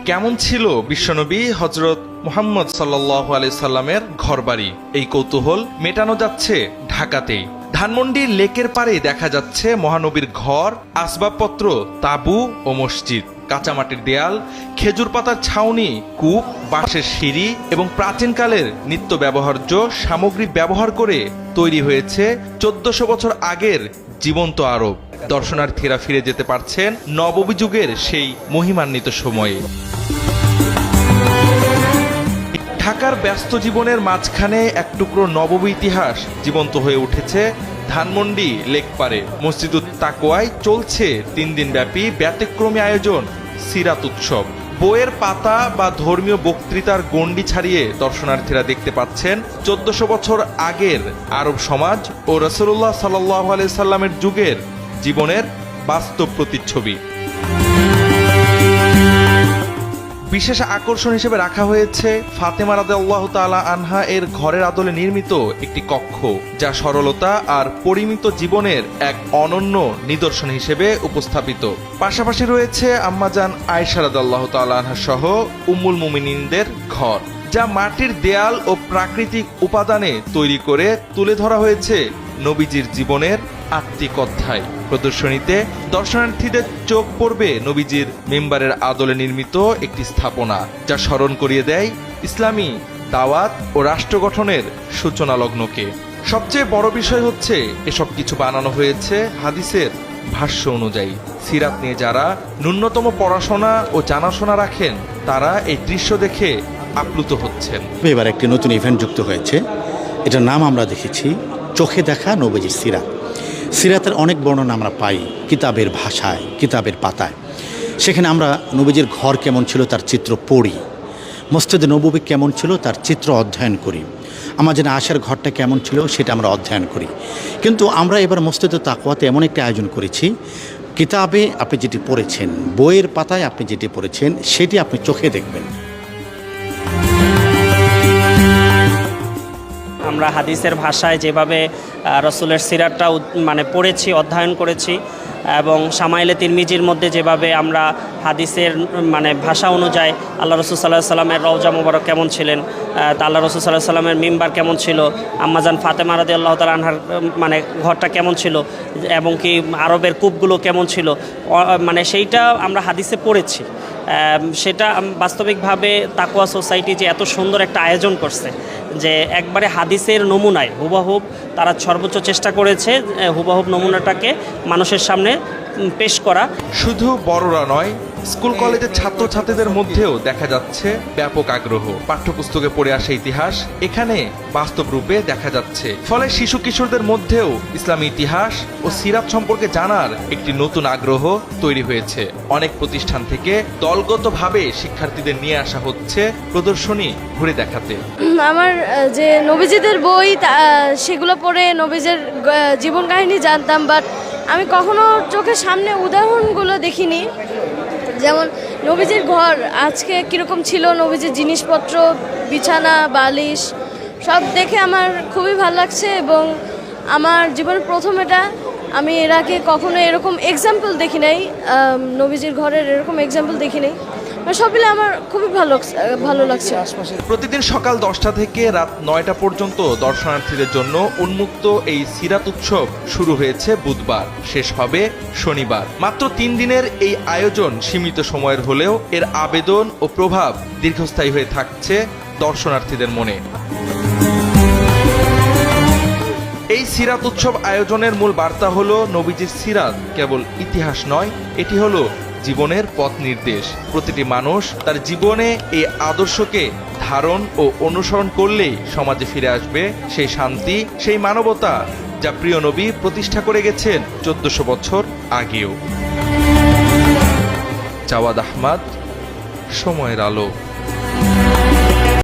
কেমন ছিল বিশ্বনবী হযরত মুহাম্মদ সাল্লাল্লাহু আলাইহি সাল্লামের ঘরবাড়ি, এই কৌতূহল মেটানো যাচ্ছে ঢাকাতেই। ধানমন্ডি লেকের পাড়ে দেখা যাচ্ছে মহানবীর ঘর, আসবাবপত্র, তাঁবু ও মসজিদ। কাঁচামাটির দেয়াল, খেজুর পাতার ছাউনি, কূপ, বাঁশের সিঁড়ি এবং প্রাচীনকালের নিত্য ব্যবহার্য সামগ্রী ব্যবহার করে তৈরি হয়েছে 1400 বছর আগের জীবন্ত আরব। দর্শনার্থীরা ফিরে যেতে পারছেন নববী যুগের সেই মহিমান্বিত সময়ে। ঢাকার ব্যস্ত জীবনের মাঝখানে এক টুকরো নববী ইতিহাস জীবন্ত হয়ে উঠেছে ধানমন্ডি লেকপাড়ে। মসজিদুত তাকওয়ায় চলছে 3 দিন ব্যাপী ব্যতিক্রমী আয়োজন সিরাত উৎসব। বইয়ের পাতা বা ধর্মীয় বক্তৃতার গণ্ডি ছাড়িয়ে দর্শনার্থীরা দেখতে পাচ্ছেন 1400 বছর আগের আরব সমাজ ও রাসূলুল্লাহ সাল্লাল্লাহু আলাইহি সাল্লামের যুগের জীবনের বাস্তব প্রতিচ্ছবি। বিশেষ আকর্ষণ হিসেবে রাখা হয়েছে ফাতেমা রাদিয়াল্লাহু তাআলা আনহা এর ঘরের আদলে নির্মিত একটি কক্ষ, যা সরলতা আর পরিমিত জীবনের এক অনন্য নিদর্শন হিসেবে উপস্থাপিত। পাশাপাশি রয়েছে আম্মাজান আয়েশা রাদিয়াল্লাহু তাআলা আনহা সহ উম্মুল মুমিনিনদের ঘর, যা মাটির দেয়াল ও প্রাকৃতিক উপাদানে তৈরি করে তুলে ধরা হয়েছে নবীজির জীবনের আত্মিক অধ্যায়। প্রদর্শনীতে দর্শনার্থীদের চোখ পড়বে নবীজির মিম্বারের আদলে নির্মিত একটি স্থাপনা, যা স্মরণ করিয়ে দেয় ইসলামী দাওয়াত ও রাষ্ট্র গঠনের সূচনা লগ্নকে। সবচেয়ে বড় বিষয় হচ্ছে এসব কিছু বানানো হয়েছে হাদিসের ভাষ্য অনুযায়ী। সিরাত নিয়ে যারা ন্যূনতম পড়াশোনা ও জানাশোনা রাখেন, তারা এই দৃশ্য দেখে আপ্লুত হচ্ছেন। এবার একটি নতুন ইভেন্ট যুক্ত হয়েছে, এটার নাম আমরা দেখেছি চোখে দেখা নবীজির সিরাত। সিরাতের অনেক বর্ণনা আমরা পাই কিতাবের ভাষায়, কিতাবের পাতায়। সেখানে আমরা নবীজির ঘর কেমন ছিল তার চিত্র পড়ি, মসজিদে নববী কেমন ছিল তার চিত্র অধ্যয়ন করি, আমার যেন আশার ঘরটা কেমন ছিল সেটা আমরা অধ্যয়ন করি। কিন্তু আমরা এবার মসজিদে তাকওয়াতে এমন একটা আয়োজন করেছি, কিতাবে আপনি যেটি পড়েছেন, বইয়ের পাতায় আপনি যেটি পড়েছেন, সেটি আপনি চোখে দেখবেন। আমরা হাদিসের ভাষায় যেভাবে রসুলের সিরাতটা পড়েছি, অধ্যয়ন করেছি, এবং শামাইলে তিরমিজির মধ্যে যেভাবে আমরা হাদিসের ভাষা অনুযায়ী আল্লাহ রসুল সাল্লাল্লাহু আলাইহি সাল্লামের রওজা মুবারক কেমন ছিলেন, তা আল্লাহ রসুল সাল্লাল্লাহু আলাইহি সাল্লামের মিম্বার কেমন ছিল, আম্মাজান ফাতেমা রাদিয়াল্লাহু তাআলা আনহার ঘরটা কেমন ছিল, এবং কি আরবের কূপগুলো কেমন ছিল, সেইটা আমরা হাদিসে পড়েছি। সেটা বাস্তবিকভাবে তাকওয়া সোসাইটি যে এত সুন্দর একটা আয়োজন করছে, যে একবারে হাদিসের নমুনায় হুবহুব তারা সর্বোচ্চ চেষ্টা করেছে হুবহুব নমুনাটাকে মানুষের সামনে পেশ করা। শুধু বড়রা নয়, স্কুল কলেজের ছাত্রছাত্রীদের মধ্যেও দেখা যাচ্ছে ব্যাপক আগ্রহ। পাঠ্যপুস্তকে পড়ে আসা ইতিহাস এখানে বাস্তব রূপে দেখা যাচ্ছে। ফলে শিশু কিশোরদের মধ্যেও ইসলামী ইতিহাস ও সিরাত সম্পর্কে জানার একটি নতুন আগ্রহ তৈরি হয়েছে। অনেক প্রতিষ্ঠান থেকে দলগতভাবে শিক্ষার্থীদের নিয়ে আসা হচ্ছে প্রদর্শনী ঘুরে দেখাতে। আমার যে নবীজিদের বই সেগুলো পড়ে নবীজির জীবন কাহিনী জানতাম, বাট আমি কখনো চোখের সামনে উদাহরণগুলো দেখিনি। যেমন নবীজির ঘর আজকে কীরকম ছিল, নবীজির জিনিসপত্র, বিছানা, বালিশ সব দেখে আমার খুবই ভালো লাগছে। এবং আমার জীবনের প্রথম এটা, আমি এর আগে কখনো এরকম এক্সাম্পল দেখি নাই, নবীজির ঘরের এরকম এক্সাম্পল দেখি নাই। সব মিলে আমার খুবই ভালো লাগছে। প্রতিদিন সকাল 10টা থেকে রাত 9টা পর্যন্ত দর্শনার্থীদের জন্য উন্মুক্ত এই সিরাত উৎসব শুরু হয়েছে বুধবার, শেষ হবে শনিবার। মাত্র 3 দিনের এই আয়োজন সীমিত সময়ের হলেও এর আবেদন ও প্রভাব দীর্ঘস্থায়ী হয়ে থাকছে দর্শনার্থীদের মনে। এই সিরাত উৎসব আয়োজনের মূল বার্তা হলো নবীজির সিরাত কেবল ইতিহাস নয়, এটি হলো জীবনের পথ নির্দেশ। প্রতিটি মানুষ তার জীবনে এই আদর্শকে ধারণ ও অনুসরণ করলেই সমাজে ফিরে আসবে সেই শান্তি, সেই মানবতা, যা প্রিয় নবী প্রতিষ্ঠা করে গেছেন 1400 বছর আগেও। জাওয়াদ আহমদ, সময়ের আলো।